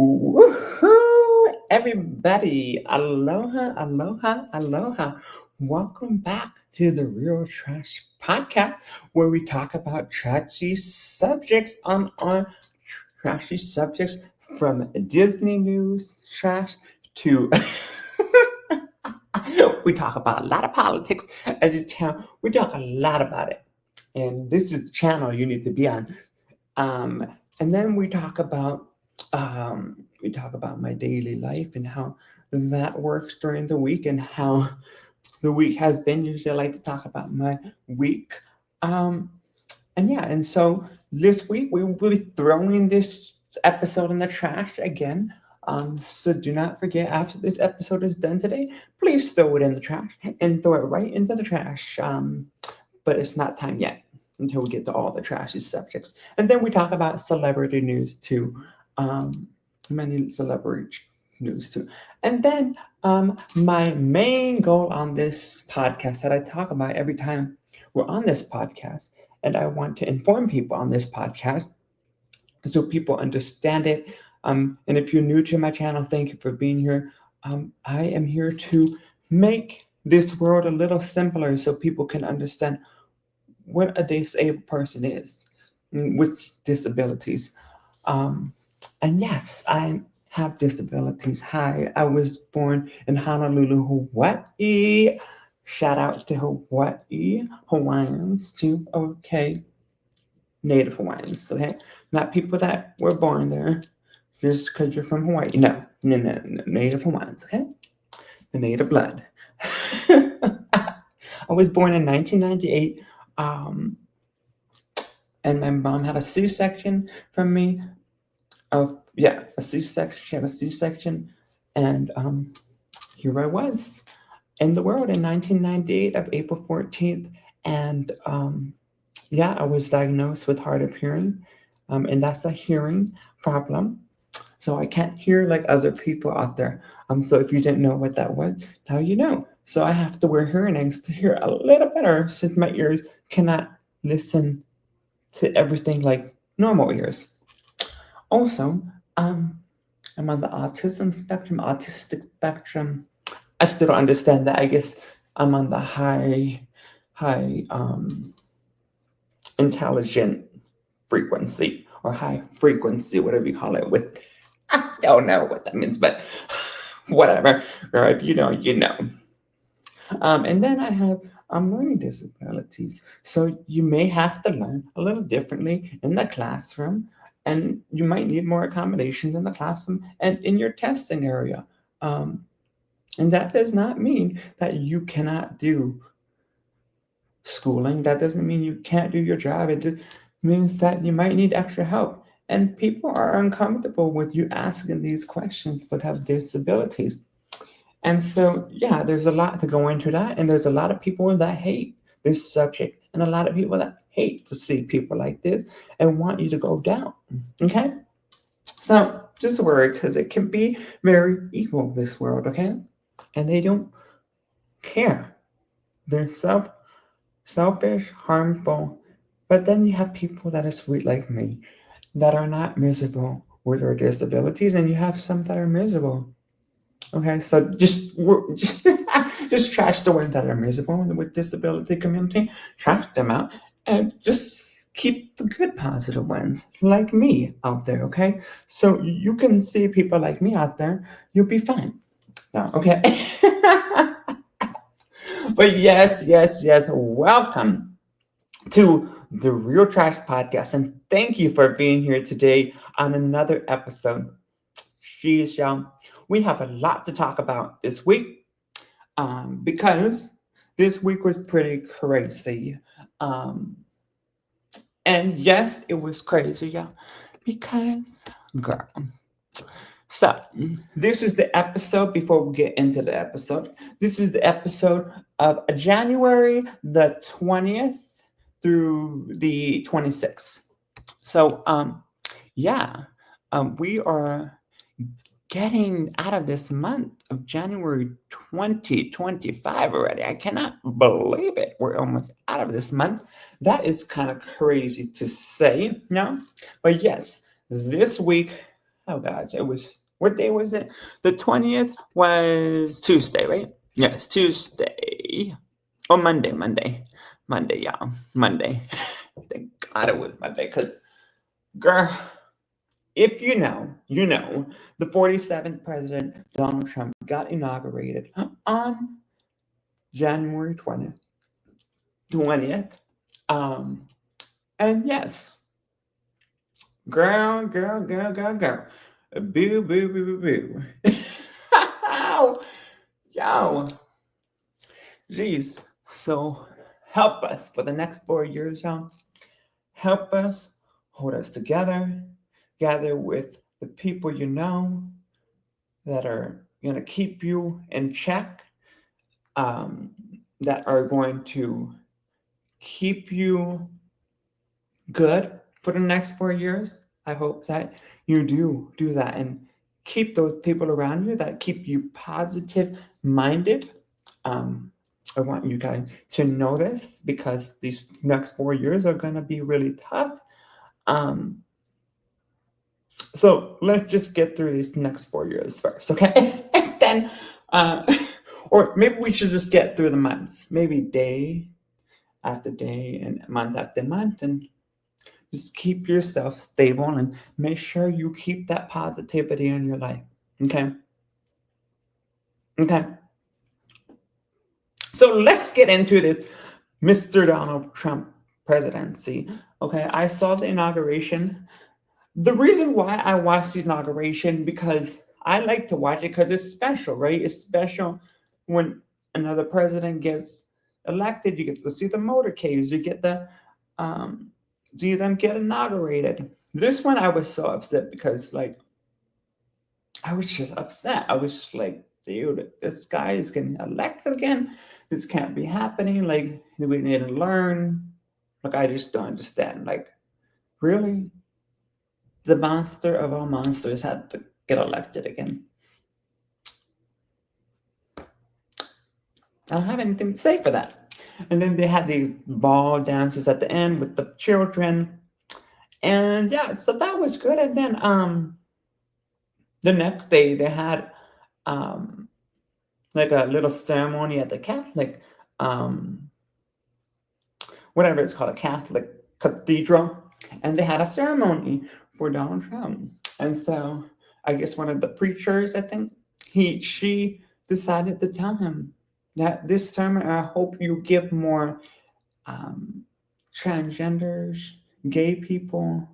Woohoo! Everybody, aloha, aloha, aloha. Welcome back to the Real Trash Podcast, where we talk about trashy subjects on our trashy subjects from Disney news trash to we talk about a lot of politics as a channel. We talk a lot about it. And this is the channel you need to be on. And then we talk about my daily life and how that works during the week and how the week has been. Usually I like to talk about my week. And so this week we will be throwing this episode in the trash again. So do not forget, after this episode is done today, please throw it in the trash and throw it right into the trash. But it's not time yet until we get to all the trashy subjects. And then we talk about celebrity news too. Many celebrity news too. And then my main goal on this podcast that I talk about every time we're on this podcast, and I want to inform people on this podcast so people understand it. And if you're new to my channel, thank you for being here. I am here to make this world a little simpler so people can understand what a disabled person is with disabilities. And yes, I have disabilities. Hi, I was born in Honolulu, Hawaii. Shout out to Hawaii, Hawaiians too. Okay, Native Hawaiians, okay? Not people that were born there just because you're from Hawaii. No, Native Hawaiians, okay? The native blood. I was born in 1998. And my mom had a C-section from me. A C-section. She had a C-section, and here I was in the world in 1998 of April 14th, and I was diagnosed with hard of hearing, and that's a hearing problem. So I can't hear like other people out there. So if you didn't know what that was, now you know. So I have to wear hearing aids to hear a little better since my ears cannot listen to everything like normal ears. Also, I'm on the autistic spectrum. I still don't understand that. I guess I'm on the high intelligent frequency or high frequency, whatever you call it. I don't know what that means, but whatever. Or if you know, you know. And then I have learning disabilities. So you may have to learn a little differently in the classroom, and you might need more accommodations in the classroom and in your testing area. And that does not mean that you cannot do schooling. That doesn't mean you can't do your job. It means that you might need extra help. And people are uncomfortable with you asking these questions but have disabilities. And so, there's a lot to go into that. And there's a lot of people that hate this subject and a lot of people that hate to see people like this and want you to go down. Okay? So just worry, because it can be very evil, this world, okay? And they don't care. They're selfish, harmful. But then you have people that are sweet like me that are not miserable with their disabilities, and you have some that are miserable. Okay, so just trash the ones that are miserable with disability community, trash them out, and just keep the good positive ones like me out there. Okay, so you can see people like me out there, you'll be fine. No, okay. But yes, welcome to the Real Trash Podcast, and thank you for being here today on another episode. Jeez, y'all. We have a lot to talk about this week because this week was pretty crazy. And yes, it was crazy, y'all, because, girl. So, this is the episode, before we get into the episode, this is the episode of January the 20th through the 26th. So, we are getting out of this month of January 2025 already. I cannot believe it. We're almost out of this month. That is kind of crazy to say, no? But yes, this week Oh gosh, it was, what day was it? The 20th was Tuesday, right? Yes, Tuesday. Oh, Monday, yeah, Monday. Thank God it was Monday, because, girl, if you know, you know, the 47th president, Donald Trump, got inaugurated on January 20th. And yes, girl. Boo, boo, boo, boo, boo. Yo, geez. So help us for the next 4 years, help us, hold us together, gather with the people you know that are going to keep you in check, um, that are going to keep you good for the next 4 years. I hope that you do that and keep those people around you that keep you positive minded. I want you guys to know this because these next 4 years are going to be really tough. Um, so let's just get through these next 4 years first, okay? And then, or maybe we should just get through the months, maybe day after day and month after month, and just keep yourself stable and make sure you keep that positivity in your life. Okay. Okay. So let's get into this Mr. Donald Trump presidency. Okay. I saw the inauguration. The reason why I watched the inauguration, because I like to watch it because it's special, right? It's special when another president gets elected. You get to see the motorcades. You get the see them get inaugurated. This one I was so upset because, like, I was just upset. I was just like, dude, this guy is getting elected again. This can't be happening. Like, we need to learn. Like, I just don't understand. Like, really? The monster of all monsters had to get elected again. I don't have anything to say for that. And then they had these ball dances at the end with the children. And yeah, so that was good. And then the next day they had um like a little ceremony at the Catholic um whatever it's called, a Catholic cathedral, and they had a ceremony for Donald Trump. And so I guess one of the preachers, I think, she decided to tell him that this sermon, I hope you give more um, transgenders, gay people,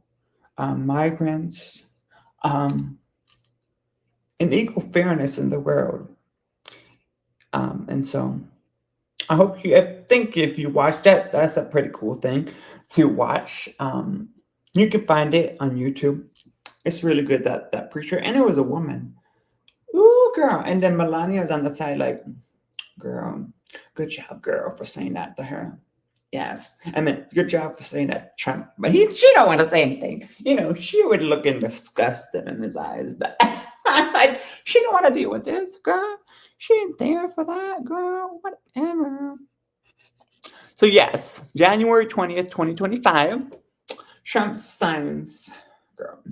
migrants, um, and equal fairness in the world. And so I think if you watch that, that's a pretty cool thing to watch. You can find it on YouTube. It's really good, that preacher, and it was a woman. Ooh, girl. And then Melania's on the side, like, girl, good job, girl, for saying that to her. Yes, I mean, good job for saying that, Trump. But she don't want to say anything. You know, she would looking disgusted in his eyes, but like, she don't want to deal with this, girl. She ain't there for that, girl. Whatever. So yes, January 20th, 2025, Trump signs, girl.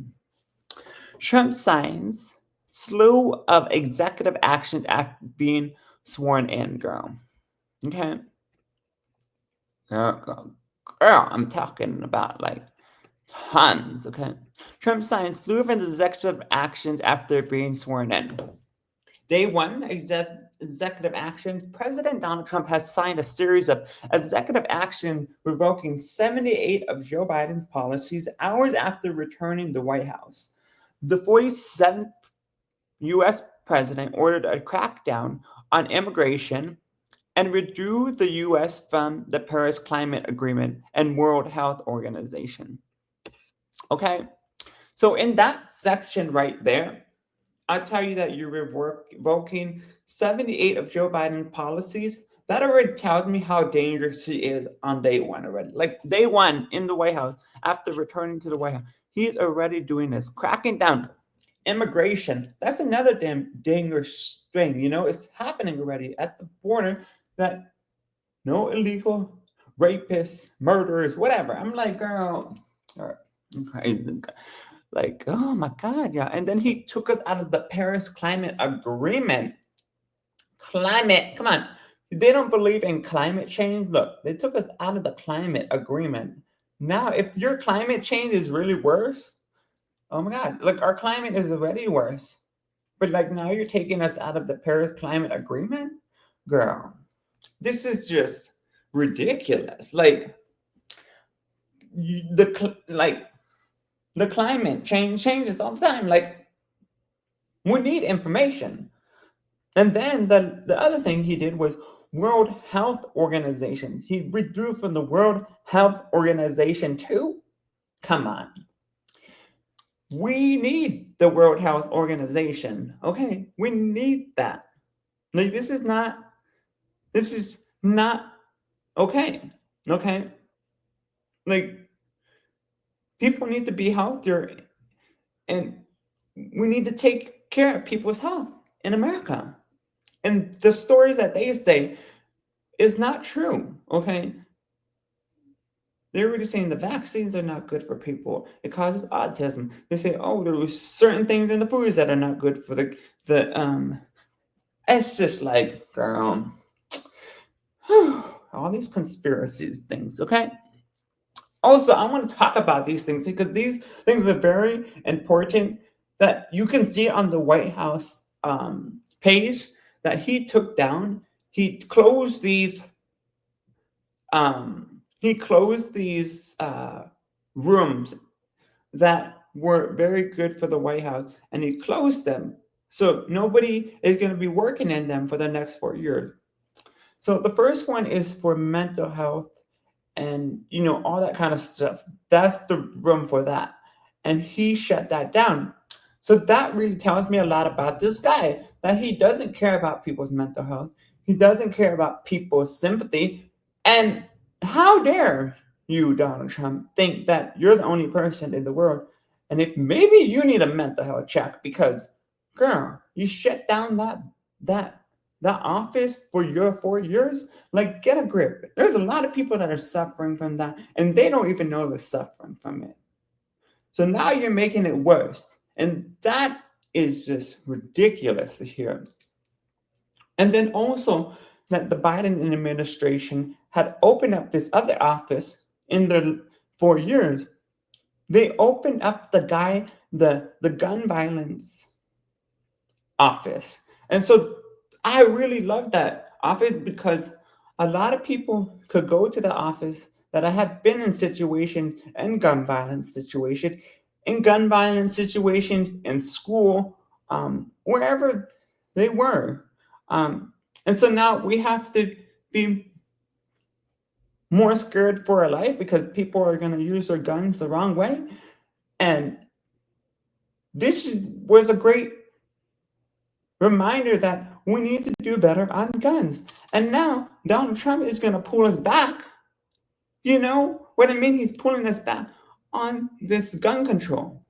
Trump signs slew of executive action after being sworn in, girl. Okay. Girl, I'm talking about like tons, okay? Trump signed slew of executive actions after being sworn in. Day one, executive action. President Donald Trump has signed a series of executive action revoking 78 of Joe Biden's policies hours after returning the White House. The 47th U.S. president ordered a crackdown on immigration and withdrew the U.S. from the Paris Climate Agreement and World Health Organization. Okay, so in that section right there, I'll tell you that you're revoking 78 of Joe Biden's policies. That already tells me how dangerous he is on day one already. Like day one in the White House, after returning to the White House, he's already doing this, cracking down. Immigration, that's another damn dangerous thing. You know, it's happening already at the border that no illegal rapists, murderers, whatever. I'm like, girl, I'm crazy. Like, oh my God, yeah. And then he took us out of the Paris Climate Agreement. Climate, come on. They don't believe in climate change. Look, they took us out of the climate agreement. Now, if your climate change is really worse, oh my God, look, our climate is already worse. But like now you're taking us out of the Paris Climate Agreement? Girl, this is just ridiculous. Like, the climate changes all the time. Like, we need information. And then the other thing he did was World Health Organization. He withdrew from the World Health Organization too. Come on. We need the World Health Organization. Okay, we need that. Like, this is not okay. Okay. Like, people need to be healthier, and we need to take care of people's health in America. And the stories that they say is not true. Okay. They're really saying the vaccines are not good for people. It causes autism. They say, oh, there was certain things in the foods that are not good for the it's just like, girl, all these conspiracies things, okay? Also, I want to talk about these things because these things are very important that you can see on the White House page that he took down. He closed these rooms that were very good for the White House, and he closed them. So nobody is going to be working in them for the next 4 years. So the first one is for mental health and all that kind of stuff. That's the room for that. And he shut that down. So that really tells me a lot about this guy, that he doesn't care about people's mental health. He doesn't care about people's sympathy. And how dare you, Donald Trump, think that you're the only person in the world? And if maybe you need a mental health check because, girl, you shut down that office for your 4 years, like, get a grip. There's a lot of people that are suffering from that, and they don't even know they're suffering from it. So now you're making it worse. And that is just ridiculous to hear. And then also that the Biden administration had opened up this other office in the 4 years. They opened up the gun violence office. And so I really love that office because a lot of people could go to the office that I have been in situations and gun violence situations, in school, wherever they were. And so now we have to be more scared for our life because people are going to use their guns the wrong way. And this was a great reminder that we need to do better on guns. And now Donald Trump is going to pull us back. You know what I mean? He's pulling us back on this gun control.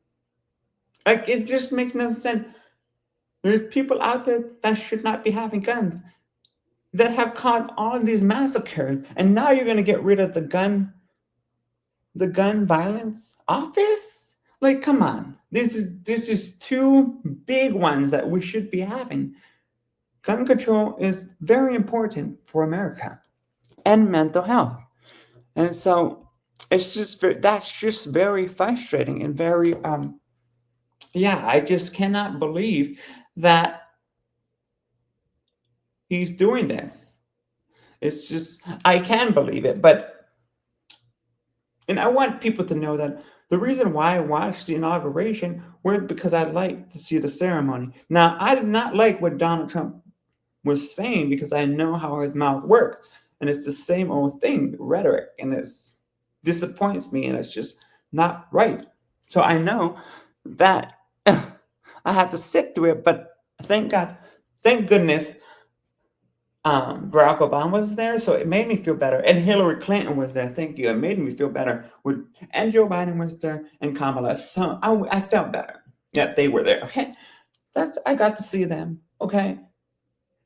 Like, it just makes no sense. There's people out there that should not be having guns that have caused all these massacres. And now you're going to get rid of the gun violence office? Like, come on. This is two big ones that we should be having. Gun control is very important for America and mental health. And so that's just very frustrating and very I just cannot believe that he's doing this. It's just, I can believe it, and I want people to know that the reason why I watched the inauguration was because I like to see the ceremony. Now, I did not like what Donald Trump was saying because I know how his mouth works, and it's the same old thing, rhetoric, and it disappoints me, and it's just not right. So I know that I have to sit through it, but thank goodness, Barack Obama was there, so it made me feel better. And Hillary Clinton was there. Thank you. It made me feel better. And Joe Biden was there, and Kamala. So I felt better that they were there. Okay, I got to see them. Okay,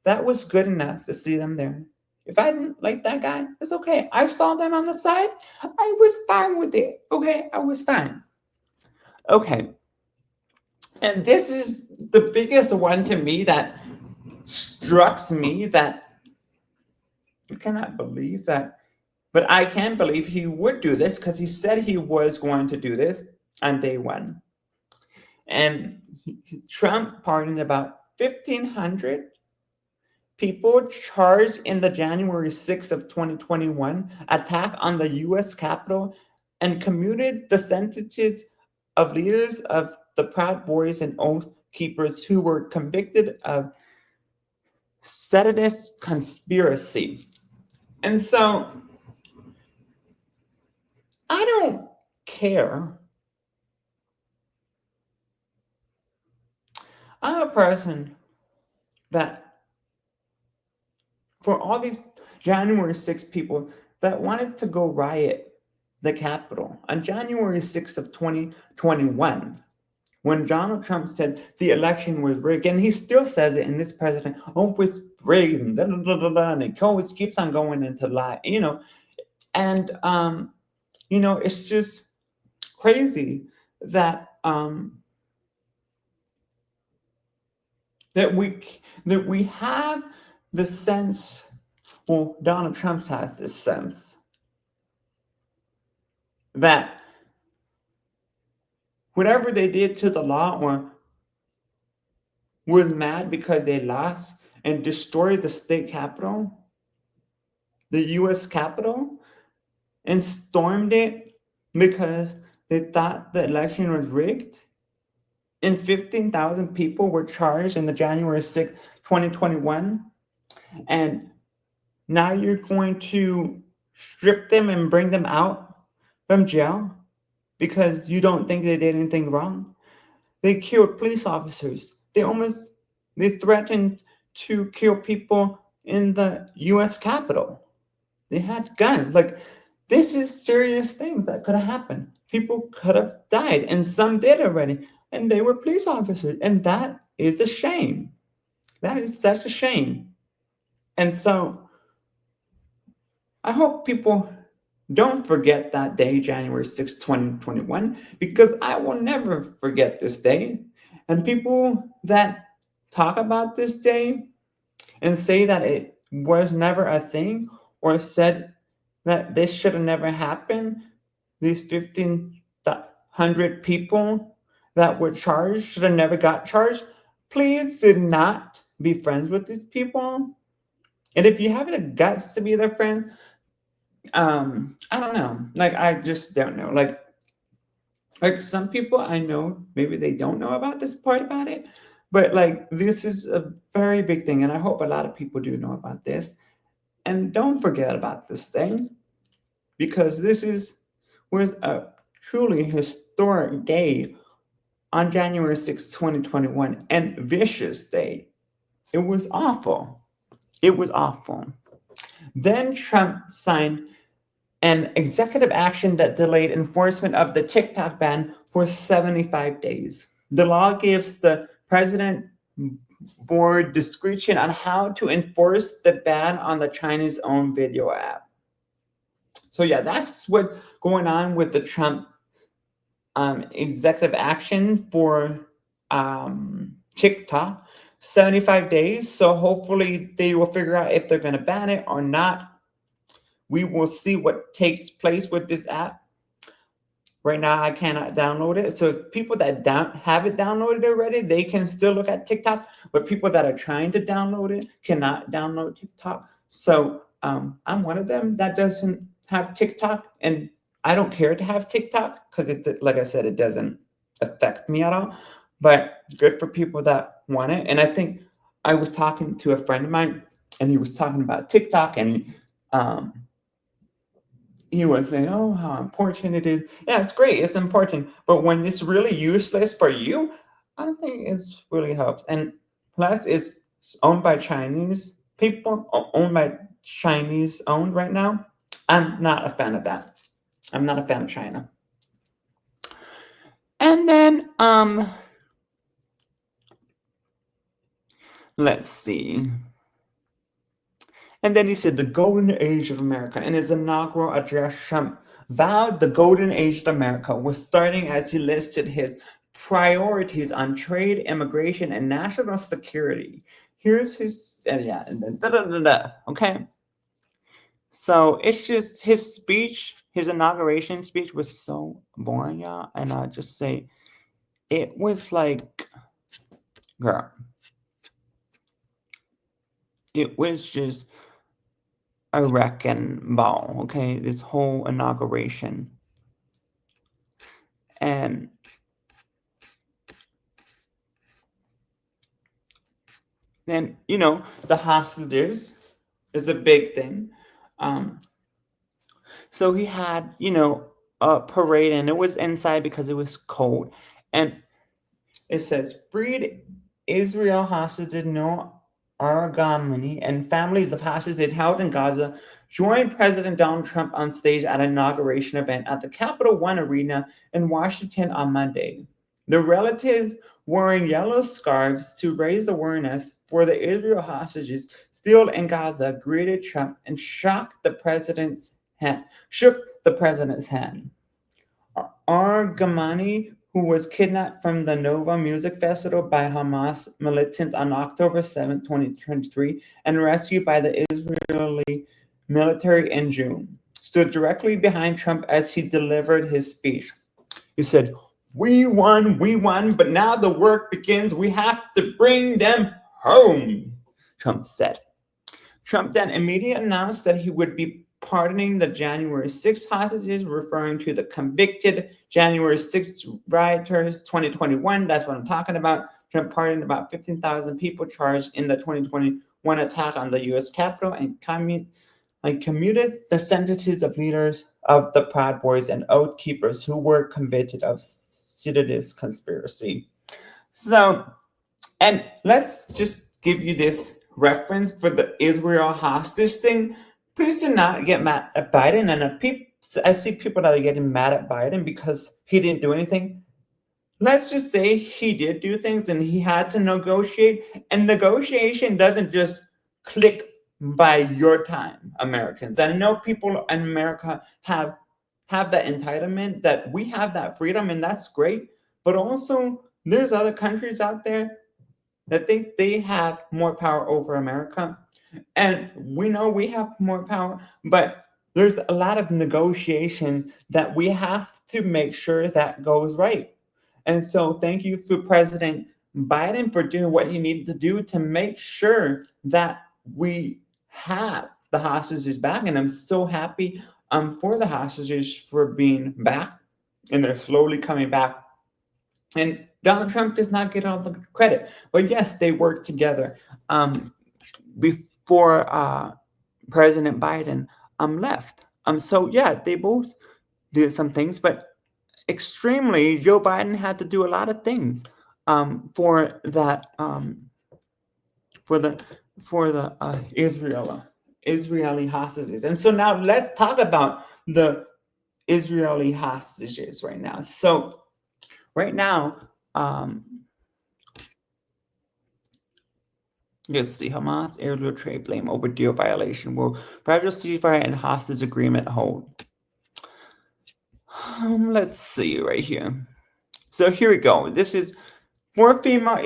that was good enough to see them there. If I didn't like that guy, it's okay. I saw them on the side. I was fine with it. Okay, I was fine. Okay, And this is the biggest one to me that struck me, that you cannot believe that. But I can believe he would do this because he said he was going to do this on day one. And Trump pardoned about 1,500 people charged in the January 6th of 2021 attack on the U.S. Capitol and commuted the sentences of leaders of the Proud Boys and Oath Keepers who were convicted of seditious conspiracy. And so I don't care. I'm a person that, for all these January 6th people that wanted to go riot the Capitol on January 6th of 2021, when Donald Trump said the election was rigged, and he still says it in this president, oh, it's rigged, and da, da, da, da, da, and it always keeps on going into lie, and it's just crazy that that we have the sense. Well, Donald Trump has this sense that whatever they did to the law or was mad because they lost and destroyed the state capitol, the U.S. Capitol, and stormed it because they thought the election was rigged, and 15,000 people were charged in the January 6th, 2021, and now you're going to strip them and bring them out from jail because you don't think they did anything wrong. They killed police officers. They threatened to kill people in the U.S. Capitol. They had guns. Like, this is serious things that could have happened. People could have died, and some did already, and they were police officers, and that is a shame. That is such a shame. And so I hope people don't forget that day, January 6, 2021, because I will never forget this day. And people that talk about this day and say that it was never a thing or said that this should have never happened, these 1,500 people that were charged should have never got charged, please do not be friends with these people. And if you have the guts to be their friend, I don't know. Like, I just don't know. Like some people I know, maybe they don't know about this part about it, but like this is a very big thing, and I hope a lot of people do know about this. And don't forget about this thing, because was a truly historic day on January 6, 2021, and vicious day. It was awful. It was awful. Then Trump signed an executive action that delayed enforcement of the TikTok ban for 75 days. The law gives the president board discretion on how to enforce the ban on the Chinese-owned video app. So yeah, that's what's going on with the Trump executive action for TikTok. 75 days. So hopefully they will figure out if they're going to ban it or not. We will see what takes place with this app. Right now, I cannot download it. So people that have it downloaded already, they can still look at TikTok. But people that are trying to download it cannot download TikTok. So I'm one of them that doesn't have TikTok. And I don't care to have TikTok because, like I said, it doesn't affect me at all. But good for people that want it. And I think I was talking to a friend of mine, and he was talking about TikTok, and he was saying, oh, how important it is. Yeah, it's great. It's important. But when it's really useless for you, I don't think it's really helps. And plus, it's owned by Chinese people, owned by Chinese owned right now. I'm not a fan of that. I'm not a fan of China. And then, let's see. And then he said the golden age of America. In his inaugural address, Trump vowed the golden age of America was starting as he listed his priorities on trade, immigration, and national security. Here's his, and then okay? So it's just his speech, his inauguration speech was so boring, y'all. And I'll just say, it was like, girl, it was just a wrecking ball, okay? This whole inauguration. And then, the hostages is a big thing. So he had, a parade, and it was inside because it was cold. And it says, freed Israel hostages no Aragamani and families of hostages held in Gaza joined President Donald Trump on stage at an inauguration event at the Capital One Arena in Washington on Monday. The relatives wearing yellow scarves to raise awareness for the Israel hostages still in Gaza greeted Trump and shook the president's hand. Argamani, who was kidnapped from the Nova Music Festival by Hamas militants on October 7, 2023, and rescued by the Israeli military in June, stood directly behind Trump as he delivered his speech. He said, we won, but now the work begins. We have to bring them home, Trump said. Trump then immediately announced that he would be pardoning the January 6th hostages, referring to the convicted January 6th rioters 2021. That's what I'm talking about. Trump pardoned about 15,000 people charged in the 2021 attack on the U.S. Capitol and commuted the sentences of leaders of the Proud Boys and Oath Keepers who were convicted of seditious conspiracy. So, and let's just give you this reference for the Israel hostage thing. Please do not get mad at Biden. And I see people that are getting mad at Biden because he didn't do anything. Let's just say he did do things and he had to negotiate. And negotiation doesn't just click by your time, Americans. I know people in America have that entitlement, that we have that freedom, and that's great. But also, there's other countries out there that think they have more power over America. And we know we have more power, but there's a lot of negotiation that we have to make sure that goes right. And so thank you for President Biden for doing what he needed to do to make sure that we have the hostages back. And I'm so happy for the hostages for being back, and they're slowly coming back. And Donald Trump does not get all the credit, but yes, they worked together before President Biden left. So yeah, they both did some things, but extremely, Joe Biden had to do a lot of things for that for the Israeli hostages. And so now let's talk about the Israeli hostages right now. So right now, let's see, Hamas aerial trade blame over deal violation. Will fragile ceasefire and hostage agreement hold? Let's see right here. So here we go. This is 4 female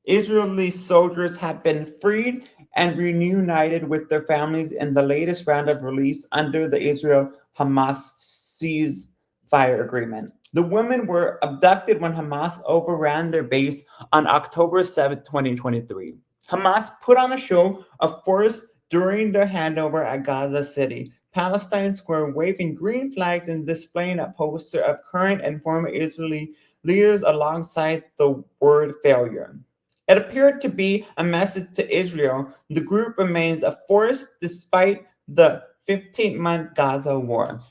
Israeli soldiers have been freed and reunited with their families in the latest round of release under the Israel-Hamas ceasefire agreement. The women were abducted when Hamas overran their base on October 7, 2023. Hamas put on a show of force during their handover at Gaza City, Palestine Square, waving green flags and displaying a poster of current and former Israeli leaders alongside the word failure. It appeared to be a message to Israel. The group remains a force despite the 15-month Gaza war.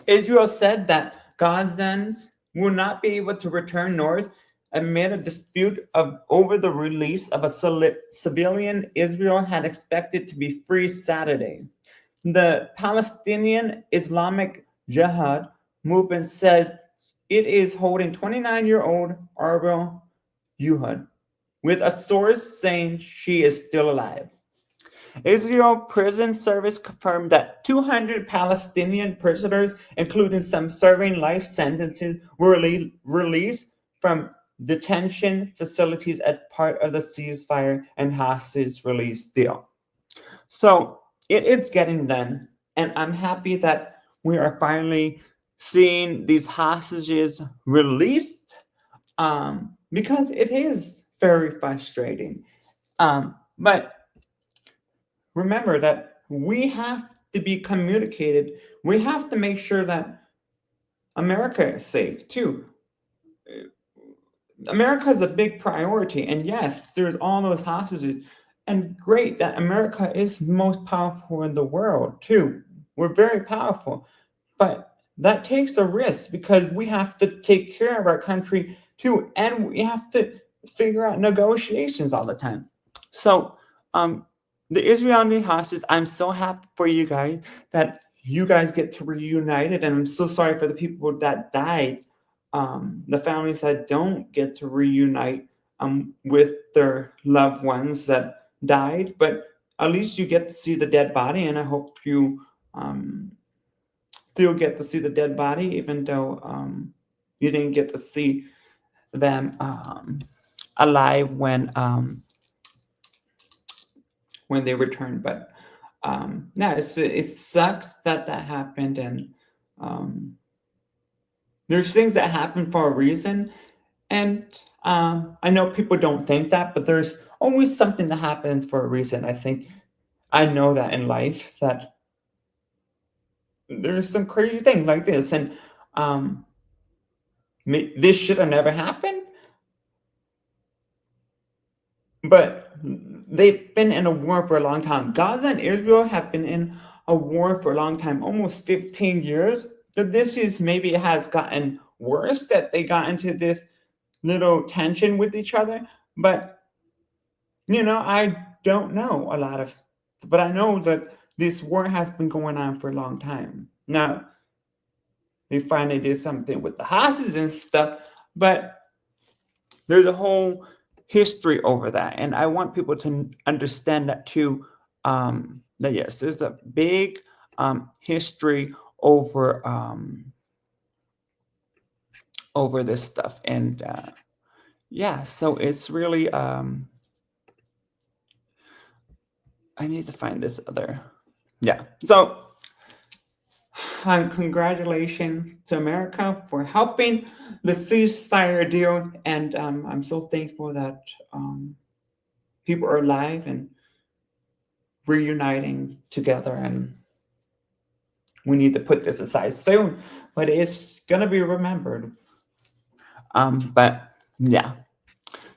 Israel said that Gazans will not be able to return north amid a dispute over the release of a civilian Israel had expected to be free Saturday. The Palestinian Islamic Jihad movement said it is holding 29-year-old Arbel Yuhad, with a source saying she is still alive. Israel Prison Service confirmed that 200 Palestinian prisoners, including some serving life sentences, were released from detention facilities as part of the ceasefire and hostage release deal. So it is getting done, and I'm happy that we are finally seeing these hostages released, because it is very frustrating. But remember that we have to be communicated. We have to make sure that America is safe too. America is a big priority, and yes, there's all those hostages, and great that America is most powerful in the world too. We're very powerful, but that takes a risk because we have to take care of our country too, and we have to figure out negotiations all the time. So, the Israeli hostages, I'm so happy for you guys that you guys get to reunited, and I'm so sorry for the people that died, the families that don't get to reunite with their loved ones that died, but at least you get to see the dead body, and I hope you still get to see the dead body, even though you didn't get to see them alive when they returned. But yeah, it sucks that happened, and there's things that happen for a reason, and I know people don't think that, but there's always something that happens for a reason. I know that in life that there's some crazy thing like this, and um, this should have never happened. But they've been in a war for a long time. Gaza and Israel have been in a war for a long time, almost 15 years. But this is maybe it has gotten worse that they got into this little tension with each other. But I don't know a lot of, but I know that this war has been going on for a long time. Now they finally did something with the hostages and stuff, but there's a whole history over that, and I want people to understand that too. That yes, there's a big history over this stuff, and yeah, so it's really I need to find this other, yeah. So congratulations to America for helping the ceasefire deal, and I'm so thankful that people are alive and reuniting together, and we need to put this aside soon, but it's gonna be remembered. But yeah,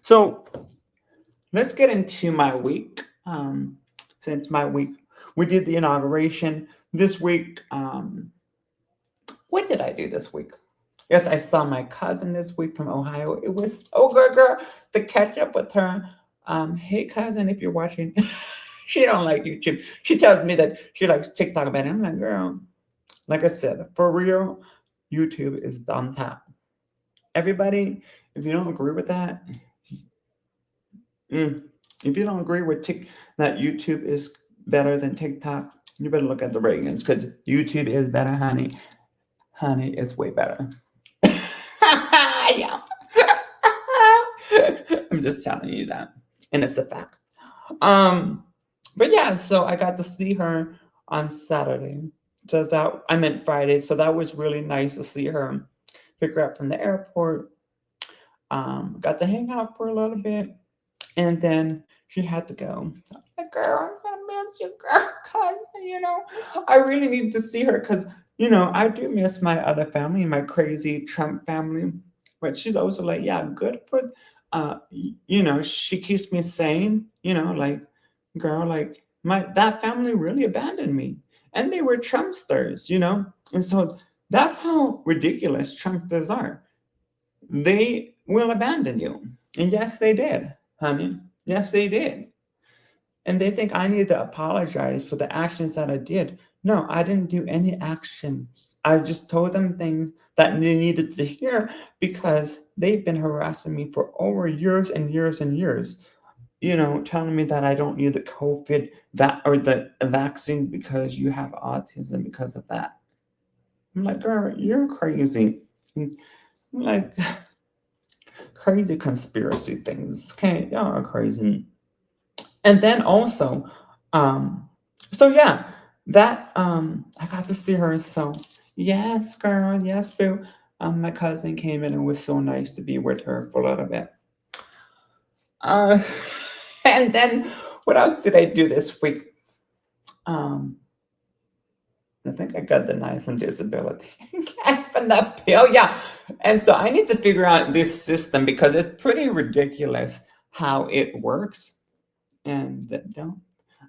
so let's get into my week. Since my week, we did the inauguration this week. What did I do this week? Yes, I saw my cousin this week from Ohio. It was so good, girl, to catch up with her. Hey cousin, if you're watching, she don't like YouTube. She tells me that she likes TikTok better. I'm like, girl, like I said, for real, YouTube is on top. Everybody, if you don't agree with that, if you don't agree with that YouTube is better than TikTok, you better look at the ratings because YouTube is better, honey. Honey, it's way better. Yeah. I'm just telling you that, and it's a fact. But yeah, so I got to see her on Saturday. So that I meant Friday. So that was really nice to see her. Pick her up from the airport. Got to hang out for a little bit, and then she had to go. I'm like, girl, I'm gonna miss you, girl, cause I really need to see her because I do miss my other family, my crazy Trump family. But she's also like, yeah, good for, she keeps me sane. Like, girl, like that family really abandoned me, and they were Trumpsters. And so that's how ridiculous Trumpsters are. They will abandon you, and yes, they did, honey. Yes, they did. And they think I need to apologize for the actions that I did. No, I didn't do any actions. I just told them things that they needed to hear because they've been harassing me for over years and years and years. telling me that I don't need the COVID that or the vaccines because you have autism because of that. I'm like, girl, you're crazy. I'm like, crazy conspiracy things. Okay, y'all are crazy. And then also, um, so yeah, that I got to see her. So yes, girl, yes, boo. My cousin came in and it was so nice to be with her for a little bit. Uh, and then what else did I do this week? Um, I think I got denied from disability. From that pill, yeah. And so I need to figure out this system because it's pretty ridiculous how it works. And no,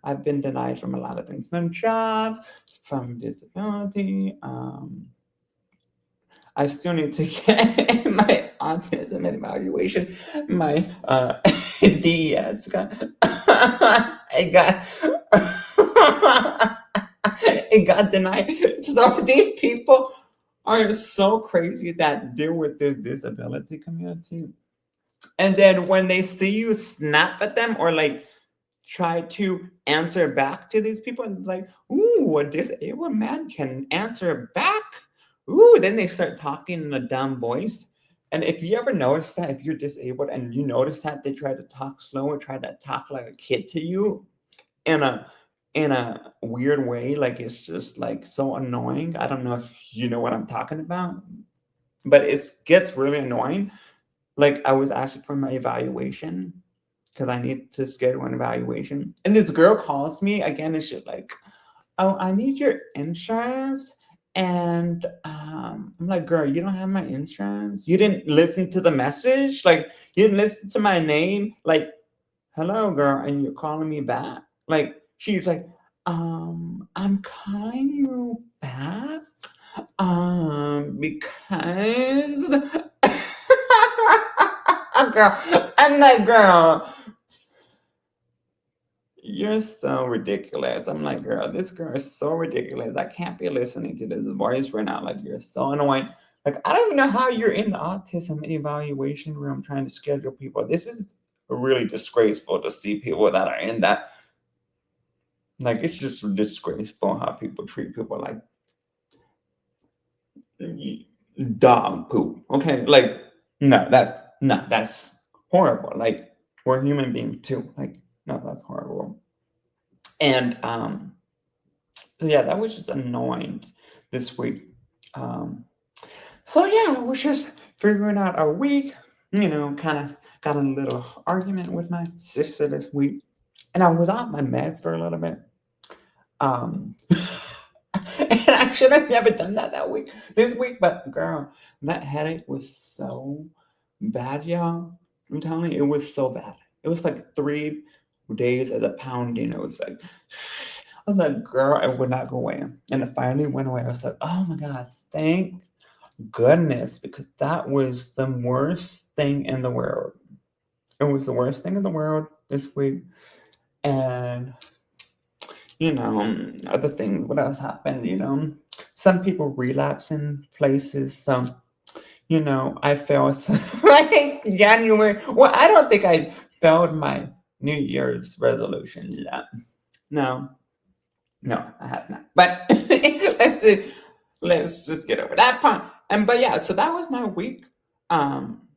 I've been denied from a lot of things, from jobs, from disability. I still need to get my autism evaluation, my DES. I got it got denied. So these people are so crazy that deal with this disability community. And then when they see you snap at them or like try to answer back to these people and like, ooh, a disabled man can answer back. Ooh, then they start talking in a dumb voice. And if you ever notice that, if you're disabled and you notice that they try to talk slow or try to talk like a kid to you in a weird way, like it's just like so annoying. I don't know if you know what I'm talking about, but it gets really annoying. Like I was asking for my evaluation because I need to schedule an evaluation. And this girl calls me again and she's like, oh, I need your insurance. And I'm like, girl, you don't have my insurance? You didn't listen to the message? Like, you didn't listen to my name? Like, hello, girl, and you're calling me back? Like, she's like, I'm calling you back because girl, I'm like, girl, you're so ridiculous. I'm like, girl, this girl is so ridiculous. I can't be listening to this voice right now. Like, you're so annoying. Like, I don't even know how you're in the autism evaluation room trying to schedule people. This is really disgraceful to see people that are in that. Like, it's just disgraceful how people treat people like dog poop. Okay, like, that's horrible. Like, we're human beings too. Like, no, that's horrible. And yeah, that was just annoying this week. Um, so yeah, I was just figuring out our week. Kind of got in a little argument with my sister this week, and I was on my meds for a little bit. Um, and I should have never done that week, this week, but girl, that headache was so bad, y'all. I'm telling you, it was so bad. It was like 3 days of the pounding. It was like, I was like, girl, it would not go away. And it finally went away. I was like, oh my God, thank goodness, because that was the worst thing in the world. It was the worst thing in the world this week. And, other things, what else happened, some people relapse in places. So, I failed like January. Well, I don't think I failed my New Year's resolution yet. No, no, I have not. But let's see. Let's just get over that part. And but yeah, so that was my week. Um,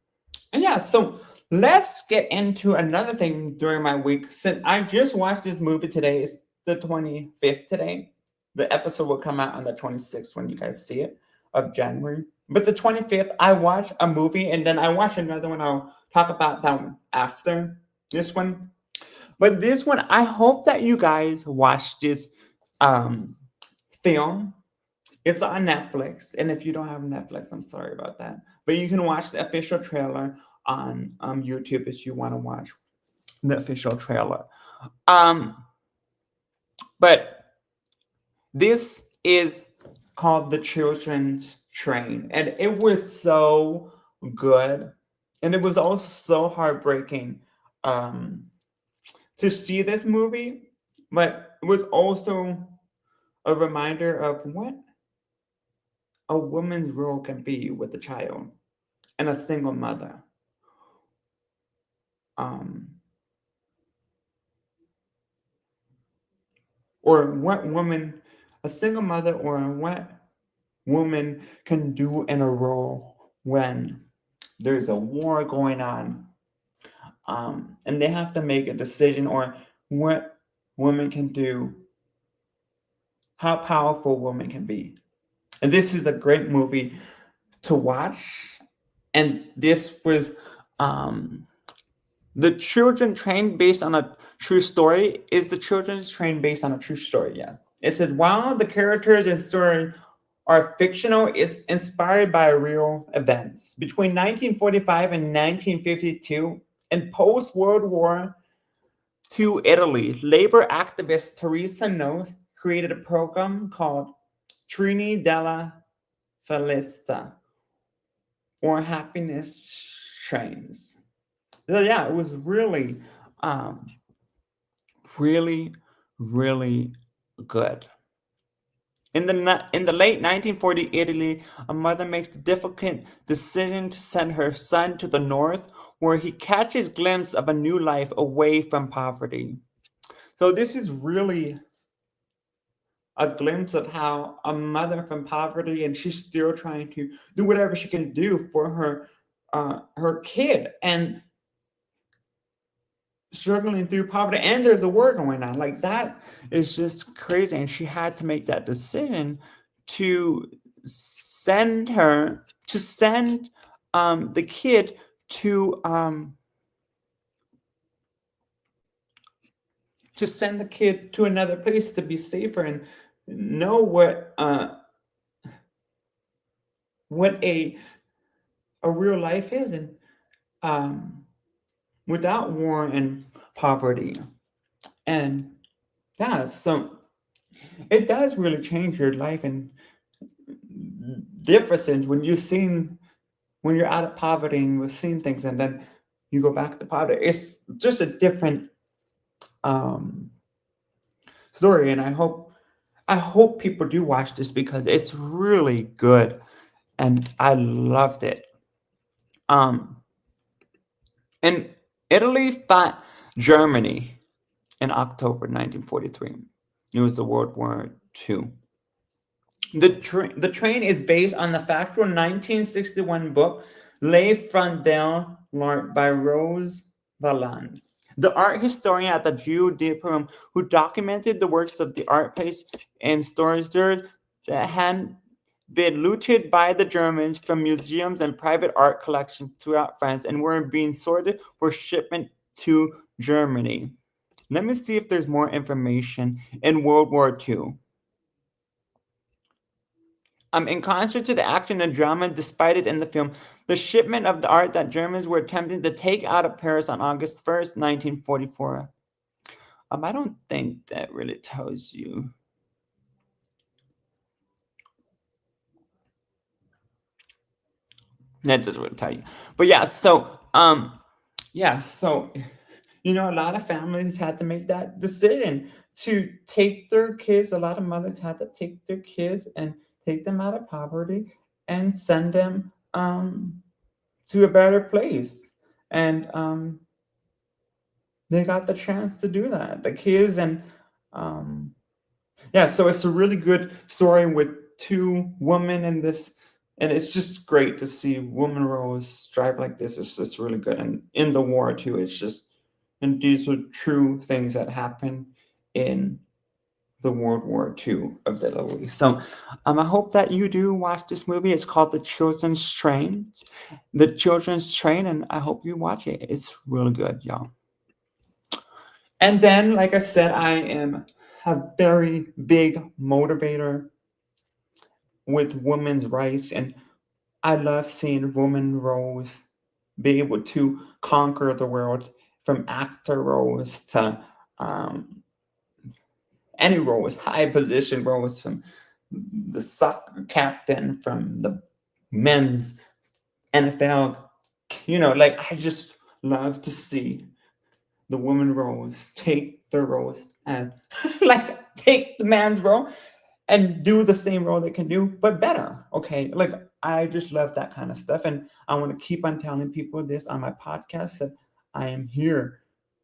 and yeah, so let's get into another thing during my week. Since I just watched this movie today, it's the 25th today. The episode will come out on the 26th when you guys see it of January. But the 25th, I watched a movie and then I watched another one. I'll talk about that one after this one. But this one, I hope that you guys watch this um, film. It's on Netflix, and if you don't have Netflix, I'm sorry about that. But you can watch the official trailer on YouTube if you want to watch the official trailer. Um, but this is called The Children's Train, and it was so good, and it was also so heartbreaking to see this movie, but it was also a reminder of what a woman's role can be with a child and a single mother. Um, or what woman, a single mother, or what woman can do in a role when there's a war going on, and they have to make a decision, or what women can do, how powerful women can be. And this is a great movie to watch. And this was the children trained based on a true story. Is the children's trained based on a true story? Yeah. It says while the characters and story are fictional, it's inspired by real events. Between 1945 and 1952, in post-World War II Italy, labor activist Teresa Noth created a program called Trini della Felicità, or happiness trains. So yeah, it was really, um, really, really good. In the late 1940 Italy, a mother makes the difficult decision to send her son to the north, where he catches glimpse of a new life away from poverty. So this is really a glimpse of how a mother from poverty, and she's still trying to do whatever she can do for her kid, and struggling through poverty, and there's a war going on. Like, that is just crazy. And she had to make that decision to send the kid to another place to be safer and know what a real life is, and without war and poverty. And yeah, so it does really change your life and difference when when you're out of poverty and you've seen things, and then you go back to poverty. It's just a different um, story, and I hope people do watch this because it's really good, and I loved it. Um, and Italy fought Germany in October 1943. It was the World War II. The train is based on the factual 1961 book Les Frondeurs l'Art by Rose Valland, the art historian at the Jeu who documented the works of the art place and stores that had been looted by the Germans from museums and private art collections throughout France and were being sorted for shipment to Germany. Let me see if there's more information in World War II. In contrast to the action and drama despite it in the film, the shipment of the art that Germans were attempting to take out of Paris on August 1st, 1944. I don't think that really tells you. That doesn't really tell you. But yeah, so a lot of families had to make that decision to take their kids. A lot of mothers had to take their kids and take them out of poverty and send them to a better place. And they got the chance to do that. The kids, and um, yeah, so it's a really good story with two women in this, and it's just great to see women roles strive like this. It's just really good, and in the war too. It's just, and these are true things that happened in the World War II of Italy. So I hope that you do watch this movie. It's called The Children's Train. The Children's Train, and I hope you watch it. It's really good, y'all. And then, like I said, I am a very big motivator with women's rights, and I love seeing women roles be able to conquer the world, from actor roles to any roles, high position roles, from the soccer captain, from the men's NFL. Like, I just love to see the women roles take their roles and like take the man's role and do the same role they can do, but better. Okay. Like, I just love that kind of stuff. And I want to keep on telling people this on my podcast, that I am here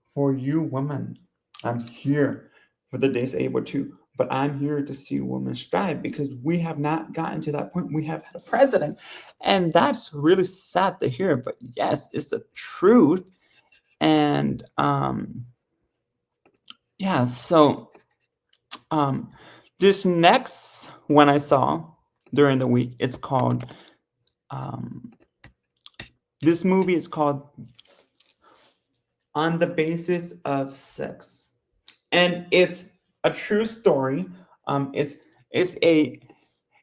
for you, women. I'm here for the disabled too. But I'm here to see women strive because we have not gotten to that point. We have had a president, and that's really sad to hear. But yes, it's the truth. And yeah, so this next one I saw during the week, it's called this movie is called On the Basis of Sex, and it's a true story. It's a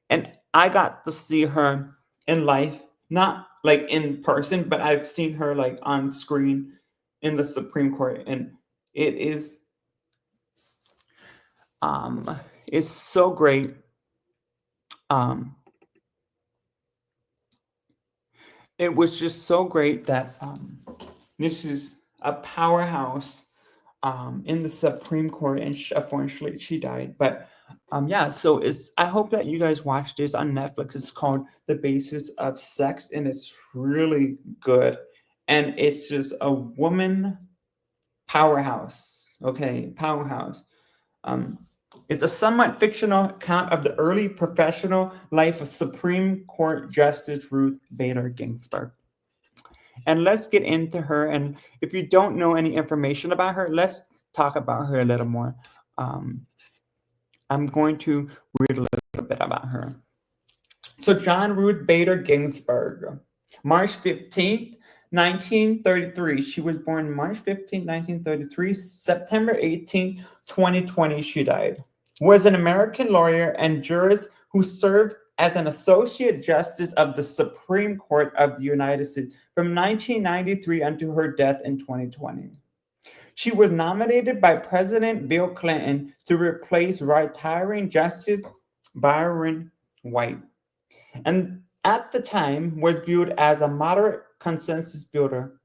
and I got to see her in life, not like in person, but I've seen her like on screen in the Supreme Court, and it is it's so great. Um, it was just so great that this is a powerhouse in the Supreme Court, and unfortunately she died. But yeah, so it's I hope that you guys watch this on Netflix. It's called The Basis of Sex, and it's really good. And it's just a woman powerhouse. Okay, powerhouse. Um, it's a somewhat fictional account of the early professional life of Supreme Court Justice Ruth Bader Ginsburg. And let's get into her. And if you don't know any information about her, let's talk about her a little more. I'm going to read a little bit about her. So, John Ruth Bader Ginsburg, March 15th, 1933. She was born March 15th, 1933. September 18th, 2020, she died. Was an American lawyer and jurist who served as an Associate Justice of the Supreme Court of the United States from 1993 until her death in 2020. She was nominated by President Bill Clinton to replace retiring Justice Byron White, and at the time was viewed as a moderate consensus builder.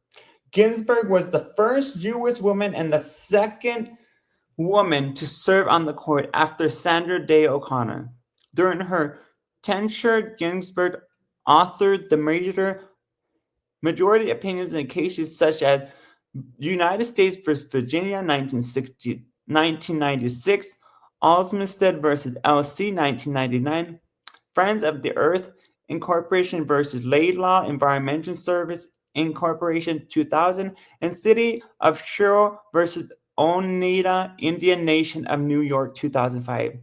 Ginsburg was the first Jewish woman and the second woman to serve on the court after Sandra Day O'Connor. During her tenure, Ginsburg authored the majority opinions in cases such as United States versus Virginia 1996, Olmsted versus LC 1999, Friends of the Earth Incorporation versus Laidlaw Environmental Service Incorporation 2000, and City of Sherrill versus Oneida Indian Nation of New York 2005.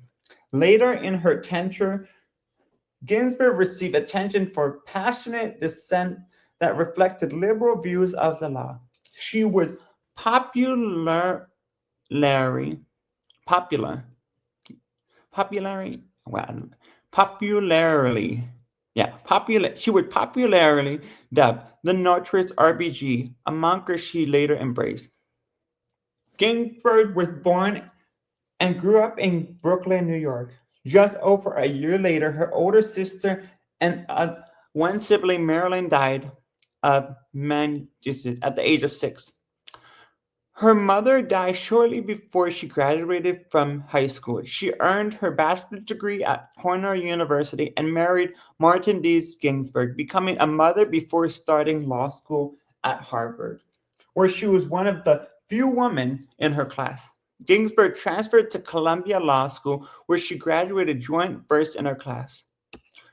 Later in her tenure, Ginsburg received attention for passionate dissent that reflected liberal views of the law. She was popularly she was popularly dubbed the Notorious RBG, a moniker she later embraced. Ginsburg was born and grew up in Brooklyn, New York. Just over a year later, her older sister and one sibling, Marilyn, died of meningitis at the age of 6. Her mother died shortly before she graduated from high school. She earned her bachelor's degree at Cornell University and married Martin D. Ginsburg, becoming a mother before starting law school at Harvard, where she was one of the few women in her class. Ginsburg transferred to Columbia Law School, where she graduated joint first in her class.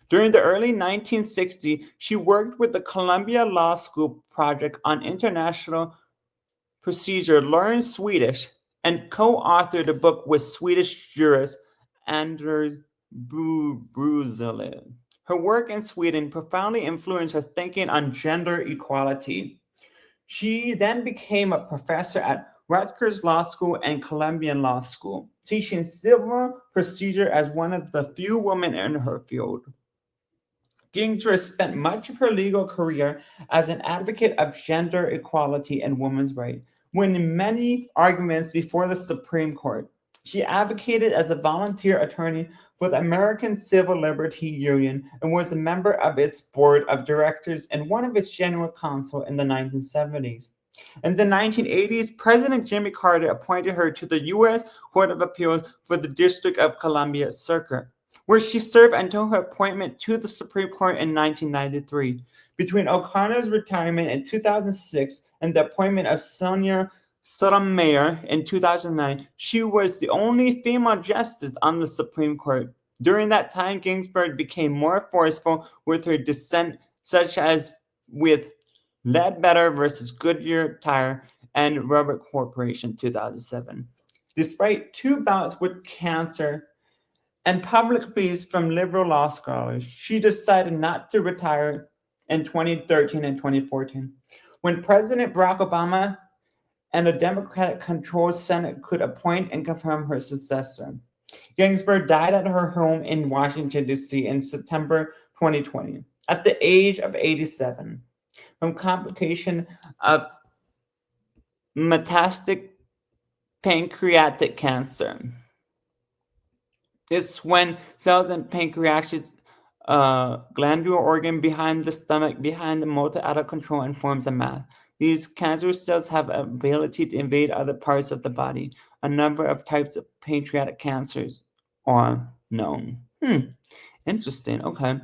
During the early 1960s, she worked with the Columbia Law School project on international procedure, learned Swedish, and co-authored a book with Swedish jurist Anders Bruzelin. Her work in Sweden profoundly influenced her thinking on gender equality. She then became a professor at Rutgers Law School and Columbia Law School, teaching civil procedure as one of the few women in her field. Ginsburg spent much of her legal career as an advocate of gender equality and women's rights, winning many arguments before the Supreme Court. She advocated as a volunteer attorney for the American Civil Liberty Union and was a member of its board of directors and one of its general counsel in the 1970s. In the 1980s, President Jimmy Carter appointed her to the U.S. Court of Appeals for the District of Columbia Circuit, where she served until her appointment to the Supreme Court in 1993. Between O'Connor's retirement in 2006 and the appointment of Sonia Sotomayor in 2009. She was the only female justice on the Supreme Court. During that time, Ginsburg became more forceful with her dissent, such as with Ledbetter versus Goodyear Tire and Rubber Corporation 2007. Despite 2 bouts with cancer and public pleas from liberal law scholars, she decided not to retire in 2013 and 2014. When President Barack Obama and a Democratic-controlled Senate could appoint and confirm her successor. Ginsburg died at her home in Washington, D.C. in September 2020 at the age of 87 from complication of metastatic pancreatic cancer. It's when cells in pancreas, glandular organ behind the stomach, behind the motor out of control and forms a mass. These cancerous cells have an ability to invade other parts of the body. A number of types of pancreatic cancers are known. Interesting. Okay.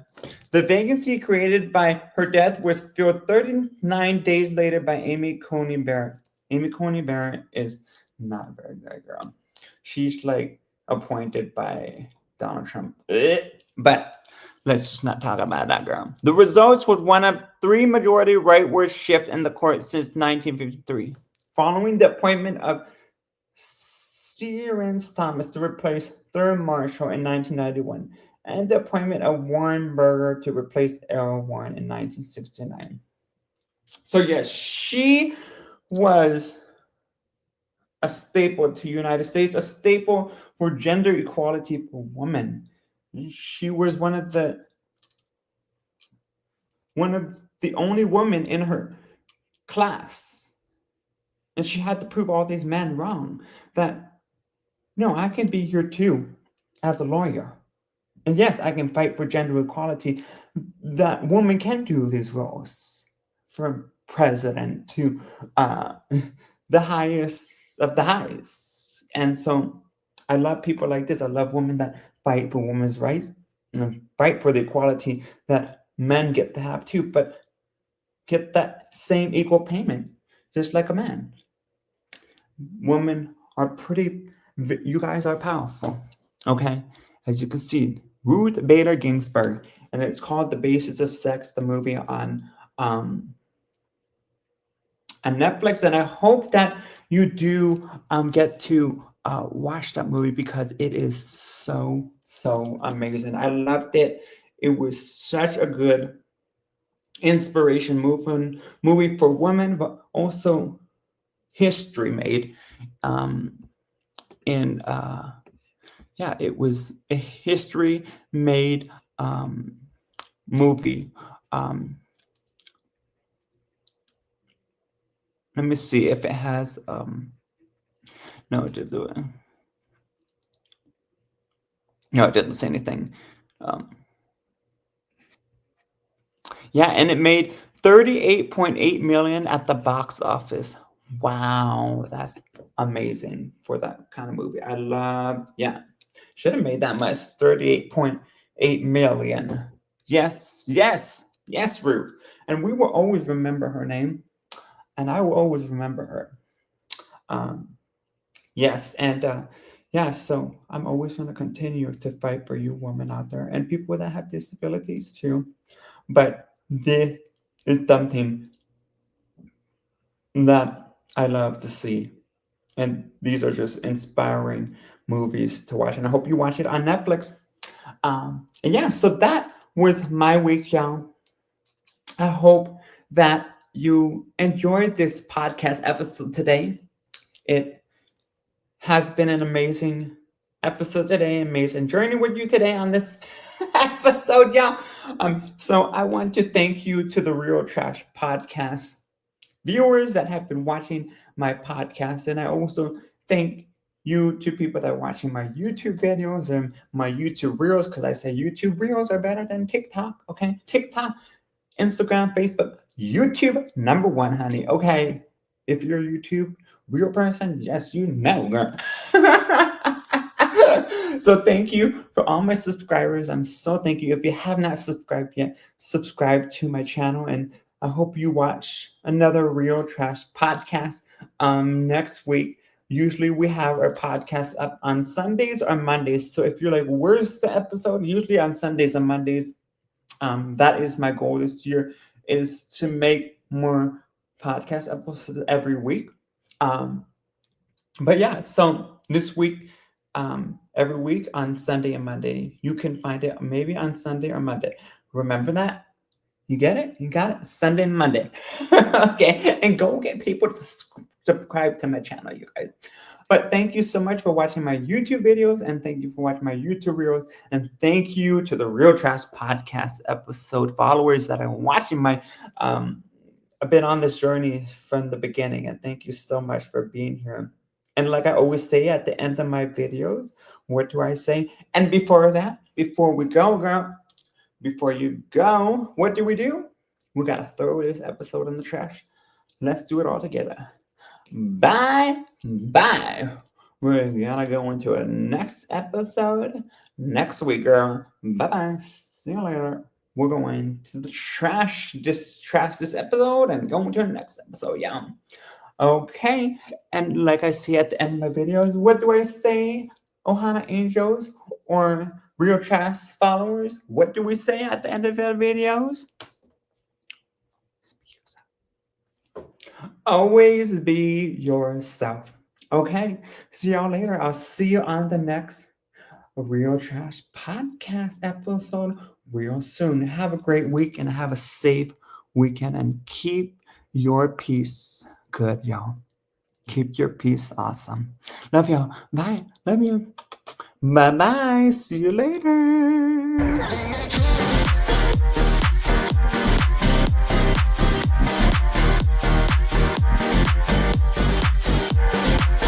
The vacancy created by her death was filled 39 days later by Amy Coney Barrett. Amy Coney Barrett is not a very good girl. She's like appointed by Donald Trump. But let's just not talk about that girl. The results was one of 3 majority rightward shifts in the court since 1953, following the appointment of Clarence Thomas to replace Thurgood Marshall in 1991, and the appointment of Warren Burger to replace Errol Warren in 1969. So yes, she was a staple to the United States, a staple for gender equality for women. She was one of the only women in her class. And she had to prove all these men wrong. That, no, I can be here too as a lawyer. And yes, I can fight for gender equality. That woman can do these roles. From president to the highest of the highest. And so I love people like this. I love women that fight for women's rights and fight for the equality that men get to have too, but get that same equal payment, just like a man. Women are pretty, you guys are powerful, okay? As you can see, Ruth Bader Ginsburg, and it's called The Basis of Sex, the movie on Netflix, and I hope that you do get to watch that movie because it is so amazing. I loved it. It was such a good inspiration movie for women, but also history made. It was a history made movie. Let me see if it has. No, it didn't. No, it didn't say anything. And it made $38.8 million at the box office. Wow, that's amazing for that kind of movie. I love. Should have made that much. $38.8 million. Yes, Ruth. And we will always remember her name. And I will always remember her. So I'm always going to continue to fight for you women out there and people that have disabilities too. But this is something that I love to see. And these are just inspiring movies to watch. And I hope you watch it on Netflix. So that was my week, y'all. I hope that you enjoyed this podcast episode today. It has been an amazing episode today, amazing journey with you today on this episode, y'all. So I want to thank you to the Real Trash Podcast viewers that have been watching my podcast, and I also thank you to people that are watching my YouTube videos and my YouTube Reels, because I say YouTube Reels are better than TikTok, okay? TikTok, Instagram, Facebook, YouTube, number 1, honey, okay? If you're a YouTube real person, yes, you know, girl. So thank you for all my subscribers. I'm so thank you. If you have not subscribed yet, subscribe to my channel and I hope you watch another Real Trash podcast next week. Usually we have our podcast up on Sundays or Mondays. So if you're like, where's the episode? Usually on Sundays and Mondays. That is my goal this year, is to make more podcast episodes every week. But yeah, so this week, every week on Sunday and Monday, you can find it maybe on Sunday or Monday. Remember that? You get it? You got it? Sunday and Monday. Okay, and go get people to subscribe to my channel, you guys. But thank you so much for watching my YouTube videos, and thank you for watching my YouTube reels, and thank you to the Real Trash Podcast episode followers that are watching my I've been on this journey from the beginning, and thank you so much for being here. And like I always say at the end of my videos, what do I say? And before that, before we go, girl, before you go, what do? We gotta throw this episode in the trash. Let's do it all together. Bye. We're gonna go into a next episode next week, girl. Bye. See you later. We're going to trash this episode and going to the next episode, yeah. Okay, and like I say at the end of my videos, what do I say, Ohana Angels or Real Trash followers? What do we say at the end of our videos? Always be yourself. Okay, see y'all later. I'll see you on the next Real Trash podcast episode real soon. Have a great week and have a safe weekend, and keep your peace good, y'all. Keep your peace awesome. Love y'all. Bye. Love you. Bye-bye. See you later.